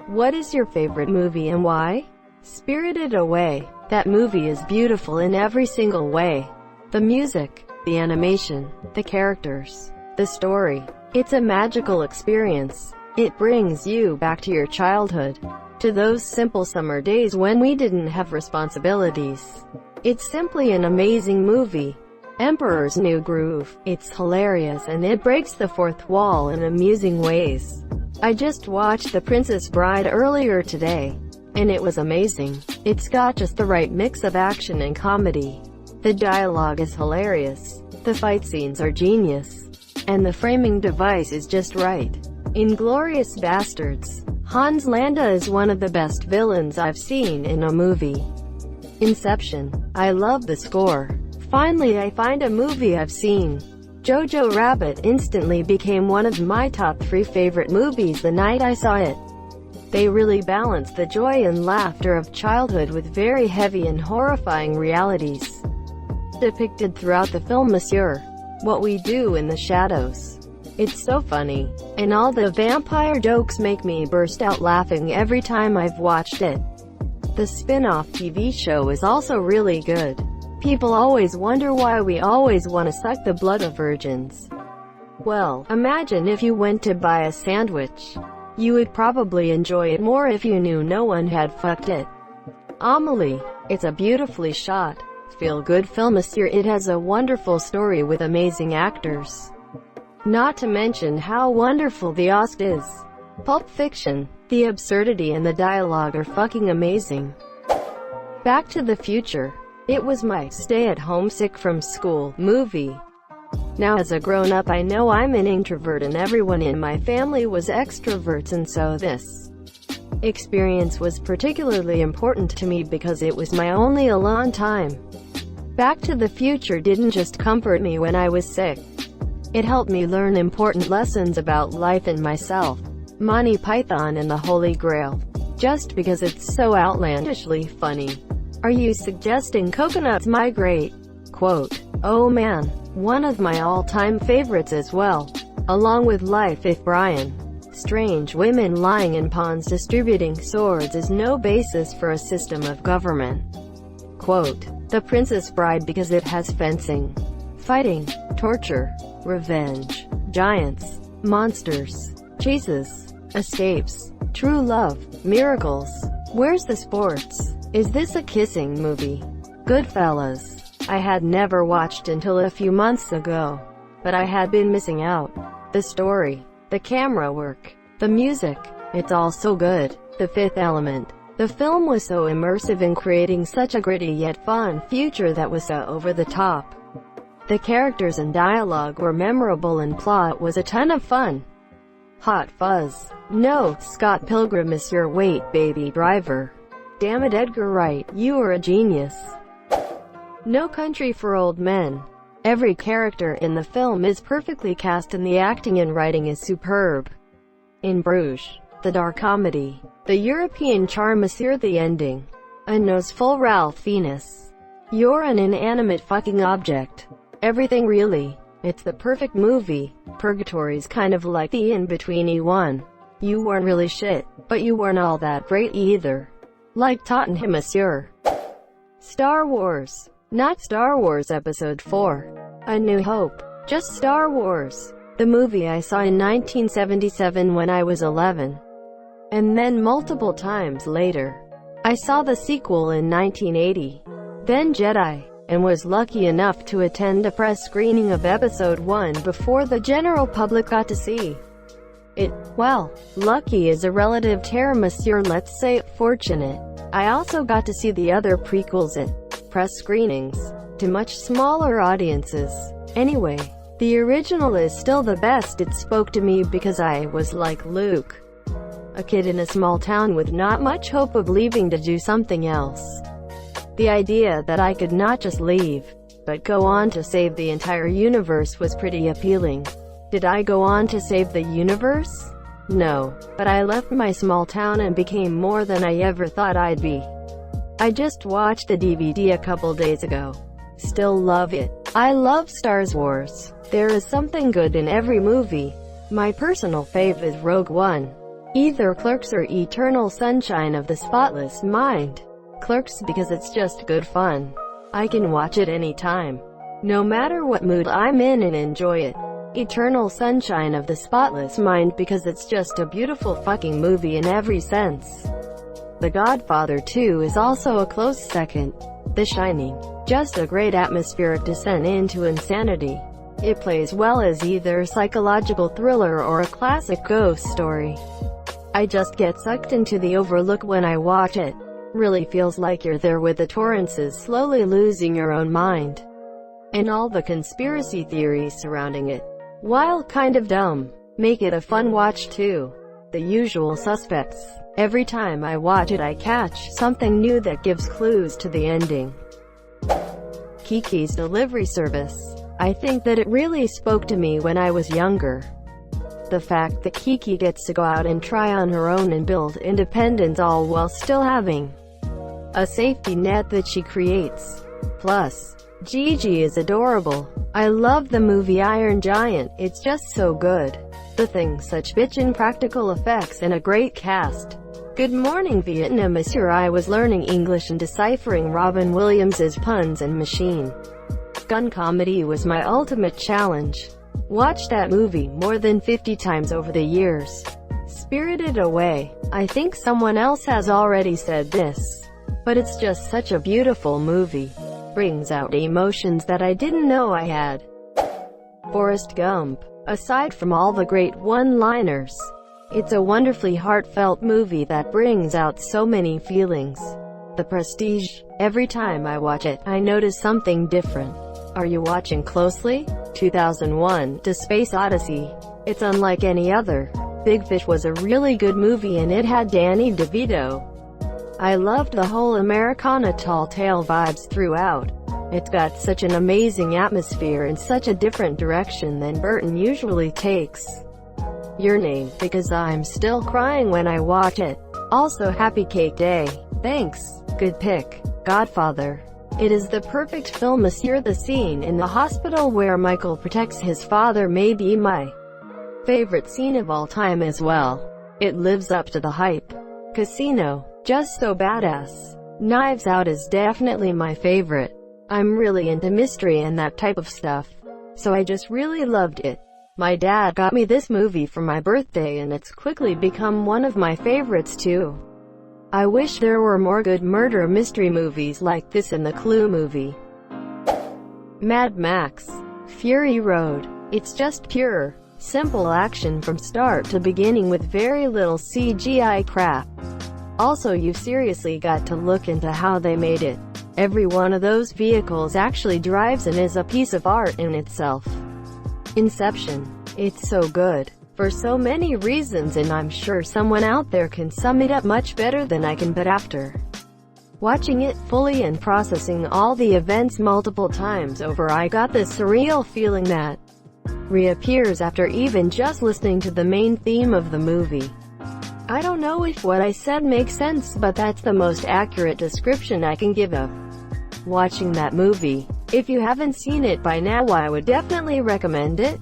What is your favorite movie and why? Spirited Away. That movie is beautiful in every single way. The music, the animation, the characters, the story. It's a magical experience. It brings you back to your childhood, to those simple summer days when we didn't have responsibilities. It's simply an amazing movie. Emperor's New Groove. It's hilarious and it breaks the fourth wall in amusing ways. I just watched The Princess Bride earlier today, and it was amazing. It's got just the right mix of action and comedy. The dialogue is hilarious. The fight scenes are genius. And the framing device is just right. Inglourious Bastards. Hans Landa is one of the best villains I've seen in a movie. Inception. I love the score. Finally I find a movie I've seen. Jojo Rabbit instantly became one of my top 3 favorite movies the night I saw it. They really balance the joy and laughter of childhood with very heavy and horrifying realities depicted throughout the film. Monsieur, What We Do in the Shadows. It's so funny, and all the vampire jokes make me burst out laughing every time I've watched it. The spin-off TV show is also really good. People always wonder why we always want to suck the blood of virgins. Well, imagine if you went to buy a sandwich. You would probably enjoy it more if you knew no one had fucked it. Amelie. It's a beautifully shot, feel-good film. Monsieur, it has a wonderful story with amazing actors. Not to mention how wonderful the Ost is. Pulp Fiction. The absurdity and the dialogue are fucking amazing. Back to the Future. It was my stay-at-home sick from school movie. Now as a grown-up I know I'm an introvert and everyone in my family was extroverts, and so this experience was particularly important to me because it was my only alone time. Back to the Future didn't just comfort me when I was sick. It helped me learn important lessons about life and myself. Monty Python and the Holy Grail. Just because it's so outlandishly funny. Are you suggesting Coconut's my great quote? Oh man, one of my all-time favorites as well, along with Life if Brian. Strange women lying in ponds distributing swords is no basis for a system of government. Quote, The Princess Bride because it has fencing, fighting, torture, revenge, giants, monsters, chases, escapes, true love, miracles. Where's the sports? Is this a kissing movie? Goodfellas. I had never watched until a few months ago, but I had been missing out. The story, the camera work, the music, it's all so good. The Fifth Element. The film was so immersive in creating such a gritty yet fun future that was so over the top. The characters and dialogue were memorable and plot was a ton of fun. Hot Fuzz. No, Scott Pilgrim is your wait, Baby Driver. Damn it, Edgar Wright, you are a genius. No Country for Old Men. Every character in the film is perfectly cast and the acting and writing is superb. In Bruges. The dark comedy. The European charm. Monsieur, the ending. A noseful Ralph Fiennes. You're an inanimate fucking object. Everything really. It's the perfect movie. Purgatory's kind of like the in-between E1. You weren't really shit, but you weren't all that great either. Like Tottenham. Monsieur. Star Wars. Not Star Wars Episode 4. A New Hope. Just Star Wars. The movie I saw in 1977 when I was 11. And then multiple times later. I saw the sequel in 1980. Then Jedi. And was lucky enough to attend a press screening of Episode 1 before the general public got to see it. Well, lucky is a relative term. Monsieur, let's say fortunate. I also got to see the other prequels at press screenings, to much smaller audiences. Anyway, the original is still the best. It spoke to me because I was like Luke, a kid in a small town with not much hope of leaving to do something else. The idea that I could not just leave, but go on to save the entire universe was pretty appealing. Did I go on to save the universe? No, but I left my small town and became more than I ever thought I'd be. I just watched the DVD a couple days ago. Still love it. I love Star Wars. There is something good in every movie. My personal fave is Rogue One. Either Clerks or Eternal Sunshine of the Spotless Mind. Clerks because it's just good fun. I can watch it anytime, no matter what mood I'm in, and enjoy it. Eternal Sunshine of the Spotless Mind because it's just a beautiful fucking movie in every sense. The Godfather 2 is also a close second. The Shining. Just a great atmospheric descent into insanity. It plays well as either a psychological thriller or a classic ghost story. I just get sucked into the overlook when I watch it. Really feels like you're there with the Torrances, slowly losing your own mind. And all the conspiracy theories surrounding it, while kind of dumb, make it a fun watch too. The Usual Suspects. Every time I watch it I catch something new that gives clues to the ending. Kiki's Delivery Service. I think that it really spoke to me when I was younger. The fact that Kiki gets to go out and try on her own and build independence all while still having a safety net that she creates. Plus, Gigi is adorable. I love the movie Iron Giant, it's just so good. The Thing, such bitchin' practical effects and a great cast. Good morning Vietnam, Monsieur. I was learning English and deciphering Robin Williams's puns and Machine Gun comedy was my ultimate challenge. Watched that movie more than 50 times over the years. Spirited Away. I think someone else has already said this, but it's just such a beautiful movie. Brings out emotions that I didn't know I had. Forrest Gump. Aside from all the great one-liners, it's a wonderfully heartfelt movie that brings out so many feelings. The Prestige. Every time I watch it, I notice something different. Are you watching closely? 2001: The Space Odyssey. It's unlike any other. Big Fish was a really good movie and it had Danny DeVito. I loved the whole Americana tall tale vibes throughout. It's got such an amazing atmosphere and such a different direction than Burton usually takes. Your Name, because I'm still crying when I watch it. Also Happy Cake Day. Thanks. Good pick. Godfather. It is the perfect film, Monsieur. The scene in the hospital where Michael protects his father may be my favorite scene of all time as well. It lives up to the hype. Casino. Just so badass. Knives Out is definitely my favorite. I'm really into mystery and that type of stuff, so I just really loved it. My dad got me this movie for my birthday and it's quickly become one of my favorites too. I wish there were more good murder mystery movies like this in the Clue movie. Mad Max. Fury Road. It's just pure, simple action from start to beginning with very little CGI crap. Also, you seriously got to look into how they made it. Every one of those vehicles actually drives and is a piece of art in itself. Inception. It's so good, for so many reasons, and I'm sure someone out there can sum it up much better than I can, but after watching it fully and processing all the events multiple times over, I got this surreal feeling that reappears after even just listening to the main theme of the movie. I don't know if what I said makes sense, but that's the most accurate description I can give of watching that movie. If you haven't seen it by now, I would definitely recommend it.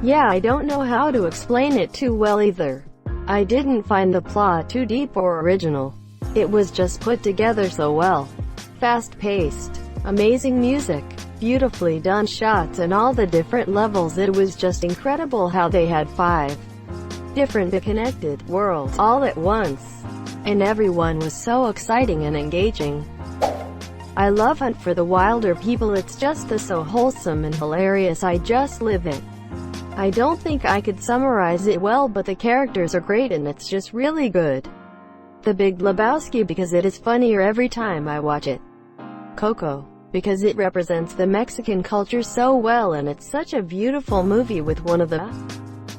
Yeah, I don't know how to explain it too well either. I didn't find the plot too deep or original. It was just put together so well. Fast-paced, amazing music, beautifully done shots, and all the different levels. It was just incredible how they had 5 different connected worlds all at once, and everyone was so exciting and engaging. I love Hunt for the Wilder People. It's just so wholesome and hilarious. I just live it. I don't think I could summarize it well, but the characters are great and it's just really good. The Big Lebowski, because it is funnier every time I watch it. Coco, because it represents the Mexican culture so well and it's such a beautiful movie with one of the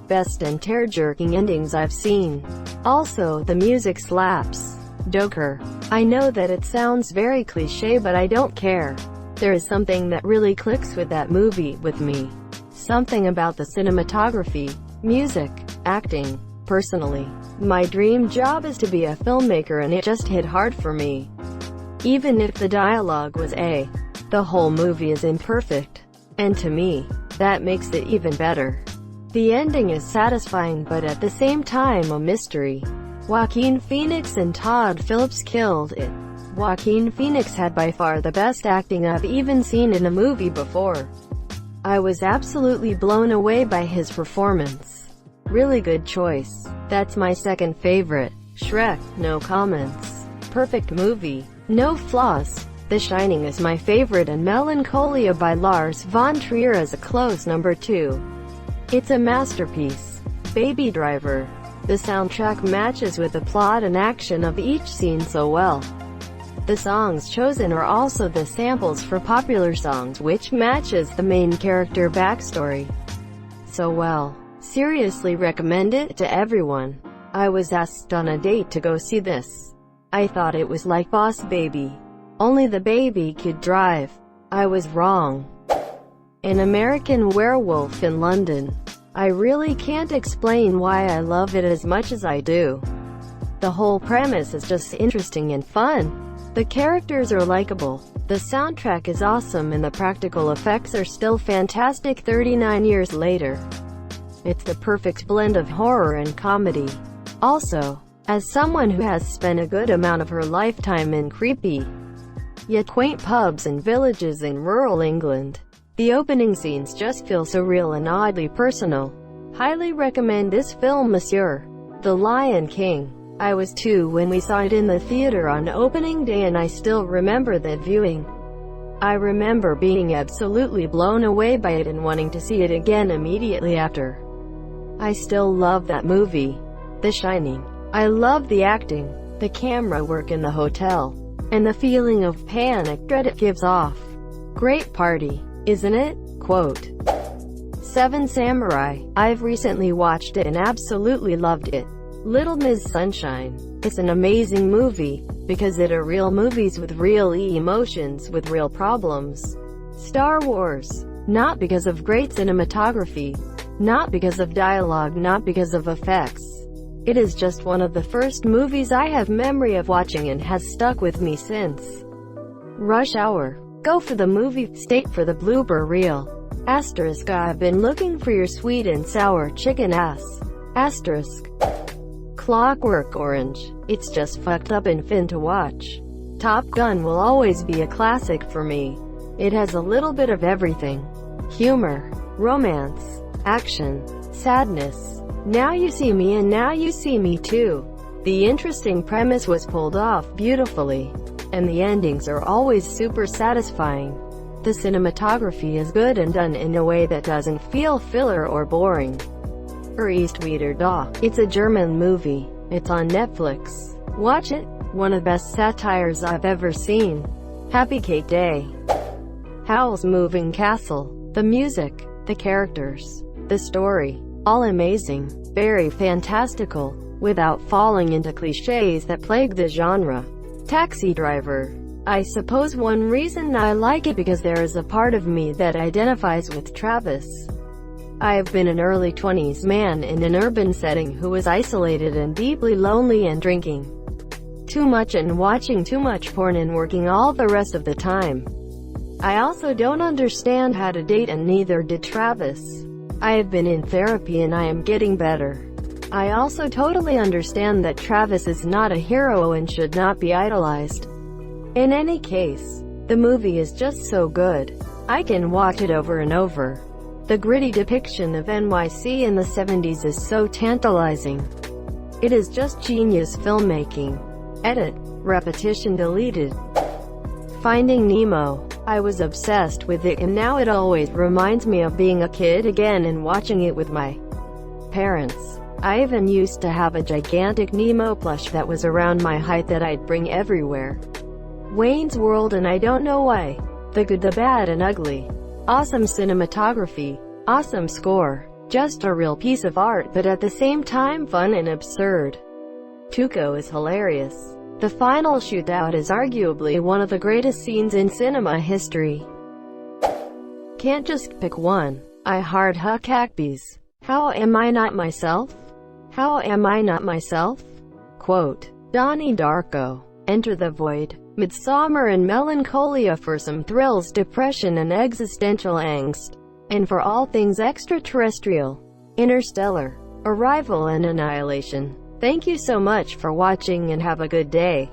best and tear-jerking endings I've seen. Also, the music slaps. Joker. I know that it sounds very cliché, but I don't care. There is something that really clicks with that movie, with me. Something about the cinematography, music, acting. Personally, my dream job is to be a filmmaker, and it just hit hard for me. Even if the dialogue was the whole movie is imperfect. And to me, that makes it even better. The ending is satisfying but at the same time a mystery. Joaquin Phoenix and Todd Phillips killed it. Joaquin Phoenix had by far the best acting I've even seen in a movie before. I was absolutely blown away by his performance. Really good choice. That's my second favorite. Shrek, no comments. Perfect movie. No flaws. The Shining is my favorite and Melancholia by Lars von Trier is a close number 2. It's a masterpiece. Baby Driver. The soundtrack matches with the plot and action of each scene so well. The songs chosen are also the samples for popular songs which matches the main character backstory so well. Seriously recommend it to everyone. I was asked on a date to go see this. I thought it was like Boss Baby. Only the baby could drive. I was wrong. An American Werewolf in London. I really can't explain why I love it as much as I do. The whole premise is just interesting and fun. The characters are likable. The soundtrack is awesome and the practical effects are still fantastic 39 years later. It's the perfect blend of horror and comedy. Also, as someone who has spent a good amount of her lifetime in creepy, yet quaint pubs and villages in rural England, the opening scenes just feel surreal and oddly personal. Highly recommend this film, Monsieur. The Lion King. I was 2 when we saw it in the theater on opening day and I still remember that viewing. I remember being absolutely blown away by it and wanting to see it again immediately after. I still love that movie. The Shining. I love the acting, the camera work in the hotel, and the feeling of panic dread it gives off. Great party, isn't it? Quote. 7 Samurai. I've recently watched it and absolutely loved it. Little Miss Sunshine. It's an amazing movie, because it are real movies with real emotions with real problems. Star Wars. Not because of great cinematography, not because of dialogue, not because of effects. It is just one of the first movies I have memory of watching and has stuck with me since. Rush Hour. Go for the movie, stay for the blooper reel. Asterisk. I've been looking for your sweet and sour chicken ass. Asterisk. Clockwork Orange. It's just fucked up and fun to watch. Top Gun will always be a classic for me. It has a little bit of everything. Humor, romance, action, sadness. Now You See Me and Now You See Me Too. The interesting premise was pulled off beautifully, and the endings are always super satisfying. The cinematography is good and done in a way that doesn't feel filler or boring. Eastwieder Da. It's a German movie. It's on Netflix. Watch it. One of the best satires I've ever seen. Happy Cake Day. Howl's Moving Castle. The music, the characters, the story, all amazing, very fantastical, without falling into cliches that plague the genre. Taxi Driver. I suppose one reason I like it because there is a part of me that identifies with Travis. I have been an early 20s man in an urban setting who was isolated and deeply lonely and drinking too much and watching too much porn and working all the rest of the time. I also don't understand how to date and neither did Travis. I have been in therapy and I am getting better. I also totally understand that Travis is not a hero and should not be idolized. In any case, the movie is just so good. I can watch it over and over. The gritty depiction of NYC in the 70s is so tantalizing. It is just genius filmmaking. Edit. Repetition deleted. Finding Nemo. I was obsessed with it and now it always reminds me of being a kid again and watching it with my parents. I even used to have a gigantic Nemo plush that was around my height that I'd bring everywhere. Wayne's World and I don't know why. The Good, the Bad and Ugly. Awesome cinematography, awesome score, just a real piece of art but at the same time fun and absurd. Tuco is hilarious. The final shootout is arguably one of the greatest scenes in cinema history. Can't just pick one. I hard huck Hackbees. How am I not myself? How am I not myself? Quote. Donnie Darko. Enter the Void. Midsommar and Melancholia for some thrills, depression and existential angst. And for all things extraterrestrial. Interstellar, Arrival and Annihilation. Thank you so much for watching and have a good day.